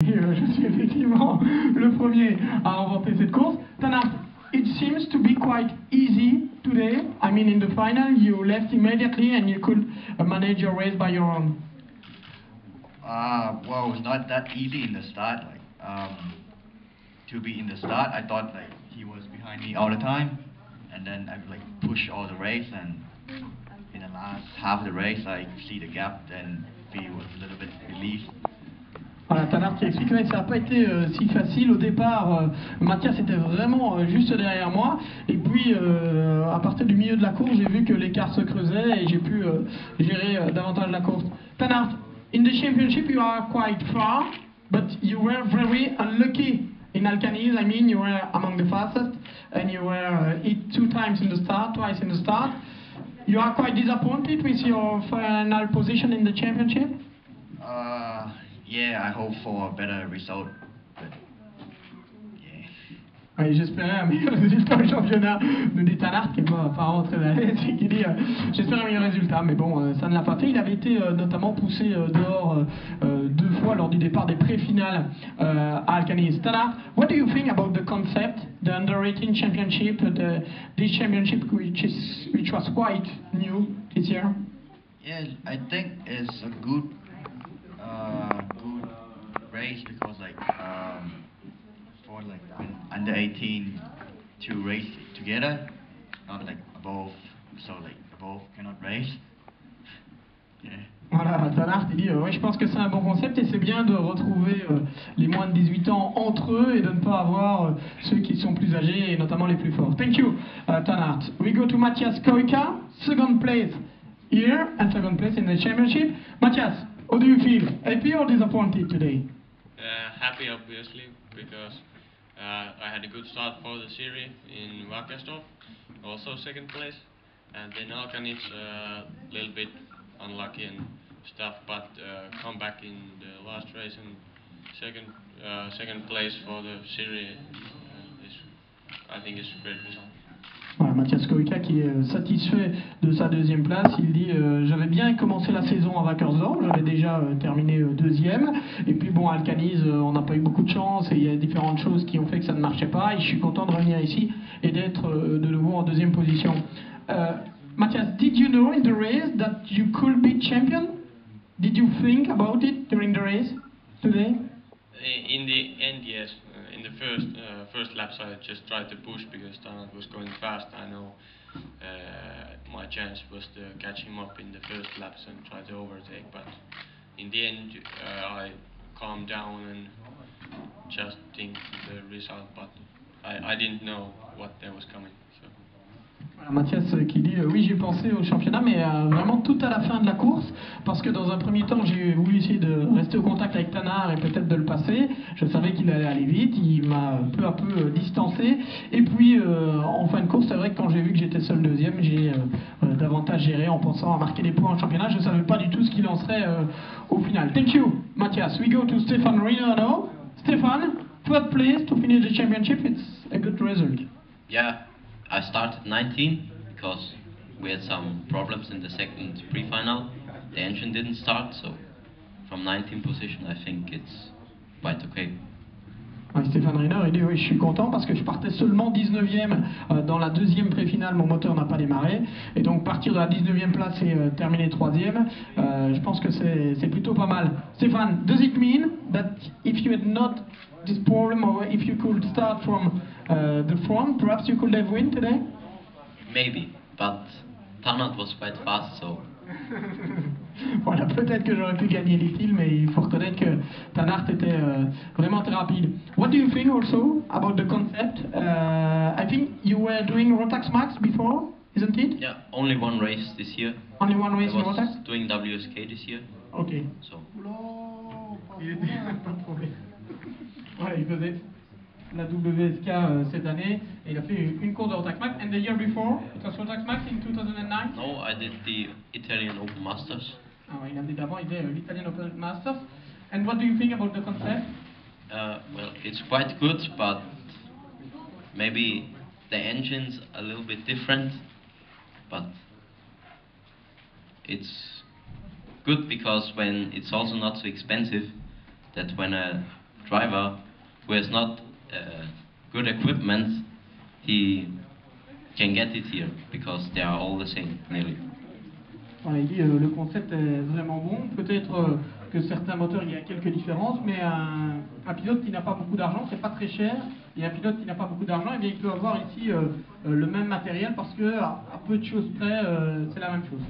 Je suis effectivement le premier à remporter cette course. Tanart, it seems to be quite easy today. I mean, in the final, you left immediately and you could manage your race by your own. Well, it's not that easy in the start. To be in the start, I thought he was behind me all the time, and then I push all the race, and in the last half of the race, I see the gap and feel a little bit relieved. Voilà, Tanart qui explique que ça n'a pas été si facile au départ. Mathias était vraiment juste derrière moi. Et puis, à partir du milieu de la course, j'ai vu que l'écart se creusait et j'ai pu gérer davantage la course. Tanart, in the championship you are quite far, but you were very unlucky in Alcanis. I mean, you were among the fastest and you were hit 2 times in the start, twice in the start. You are quite disappointed with your final position in the championship? Yeah, I hope for a better result, but yeah. Oui, j'espérais un meilleur résultat au championnat, nous dit Tanart, qui n'est pas apparemment très à l'aise, et qui dit j'espère un meilleur résultat, mais bon, ça ne l'a pas fait. Il avait été notamment poussé dehors 2 fois lors du départ des pré-finales à Alcanis. Tanart, what do you think about the concept, the Under-18 Championship, this championship which was quite new this year? Yeah, I think it's a good race because for under 18 to race together, not above, so above cannot race. Yeah. Voilà, Tanart, il dit oui, je pense que c'est un bon concept et c'est bien de retrouver les moins de 18 ans entre eux et de ne pas avoir ceux qui sont plus âgés et notamment les plus forts. Thank you, Tanart. We go to Matthias Koika, second place here and second place in the championship. Matthias, how do you feel? Happy or disappointed today? Happy, obviously, because I had a good start for the series in Wackersdorf, also second place, and then Alcanis a little bit unlucky and stuff, but come back in the last race and second place for the series I think is a great result. Voilà, Matthias Koika qui est satisfait de sa deuxième place. Il dit j'avais bien commencé la saison à Wackersdorf, j'avais déjà terminé deuxième. Et puis bon, à Alcanis, on n'a pas eu beaucoup de chance et il y a différentes choses qui ont fait que ça ne marchait pas. Et je suis content de revenir ici et d'être de nouveau en deuxième position. Matthias, did you know in the race that you could be champion? Did you think about it during the race today? In the end, yes. In the first laps, I just tried to push because Tanart was going fast. I know my chance was to catch him up in the first laps and try to overtake. But in the end, I calmed down and just think the result. But I didn't know what there was coming. So. Voilà, Mathias qui dit oui, j'ai pensé au championnat, mais vraiment tout à la fin de la course, parce que dans un premier temps j'ai voulu essayer de rester au contact avec Tanart et peut-être de le passer. Je savais qu'il allait aller vite, il m'a peu à peu distancé, et puis en fin de course, c'est vrai que quand j'ai vu que j'étais seul deuxième, j'ai davantage géré en pensant à marquer des points en championnat. Je ne savais pas du tout ce qu'il en serait au final. Thank you, Matthias. We go to Stefan Rino now. Stefan, third place to finish the championship. It's a good result. Yeah. I started 19 because we had some problems in the second pre-final. The engine didn't start, so from 19th position I think it's quite okay. Ouais, Stéphane Riner, il dit oui, je suis content parce que je partais seulement 19e dans la deuxième pré-finale, mon moteur n'a pas démarré. Et donc partir de la 19e place et terminer 3e, je pense que c'est plutôt pas mal. Stéphane, does it mean that if you had not this problem or if you could start from the front, perhaps you could have win today? Maybe, but Tanart was quite fast, so... Voilà, peut-être que j'aurais pu gagner l'ITIL, mais il faut reconnaître que Tanart était vraiment très rapide. What do you think also about the concept? I think you were doing Rotax Max before, isn't it? Yeah, only one race this year. Only one race in I was Rotax? doing WSK this year. Ok. So. Il était pas de problème. Voilà, il faisait la WSK cette année et il a fait une course de Rotax Max. And the year before, it was Rotax Max in 2009? No, I did the Italian Open Masters. Ah ouais, l'année d'avant, il faisait l'Italian Open Masters. And what do you think about the concept? Well, it's quite good, but maybe the engine's a little bit different. But it's good because when it's also not so expensive, that when a driver who has not good equipment, he can get it here because they are all the same nearly. Voilà, il dit le concept est vraiment bon. Peut-être que certains moteurs, il y a quelques différences, mais un pilote qui n'a pas beaucoup d'argent, c'est pas très cher. Et un pilote qui n'a pas beaucoup d'argent, eh bien, il peut avoir ici le même matériel parce que à peu de choses près, c'est la même chose.